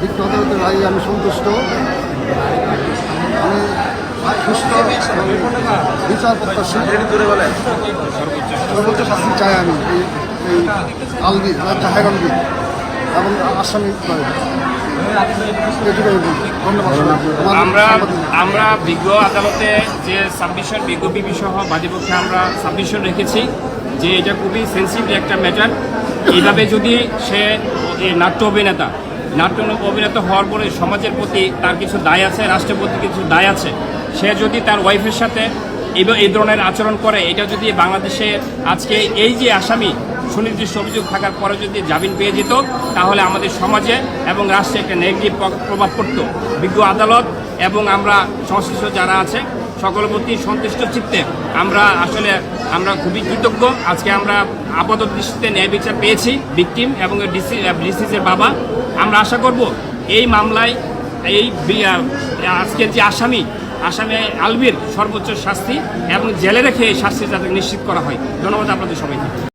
বিজ্ঞ আদালতের রায়ে আমি সন্তুষ্ট। আমি সুস্থ বিচার প্রত্যাশী, সর্বোচ্চ শাস্তি চাই আমি এই আলবি জাহের আলবি এবং আসামি করে। আমরা বিজ্ঞ আদালতে যে সাবমিশন বিজ্ঞ বিবি সহ বাদীপক্ষে আমরা সাবমিশন রেখেছি যে এটা খুবই সেন্সিটিভ একটা ম্যাটার। এইভাবে যদি সে নাট্য অভিনেতা হওয়ার পরে সমাজের প্রতি তার কিছু দায় আছে, রাষ্ট্রের প্রতি কিছু দায় আছে, সে যদি তার ওয়াইফের সাথে এই ধরনের আচরণ করে, এটা যদি বাংলাদেশে আজকে এই যে আসামি সুনির্দিষ্ট অভিযোগ থাকার পরে যদি জামিন পেয়ে যেত, তাহলে আমাদের সমাজে এবং রাষ্ট্রে একটা নেগেটিভ প্রভাব পড়ত। বিজ্ঞ আদালত এবং আমরা সংশ্লিষ্ট যারা আছে সকলের প্রতি সন্তুষ্ট চিত্তে আমরা খুবই কৃতজ্ঞ। আজকে আমরা আপাতত দৃষ্টিতে ন্যায় বিচার পেয়েছি ভিকটিম এবং ডিসিজের বাবা। আমরা আশা করব এই মামলায় আজকের যে আসামি আলবির সর্বোচ্চ শাস্তি এবং জেলে রেখে এই শাস্তি যাতে নিশ্চিত করা হয়। ধন্যবাদ আপনাদের সবাইকে।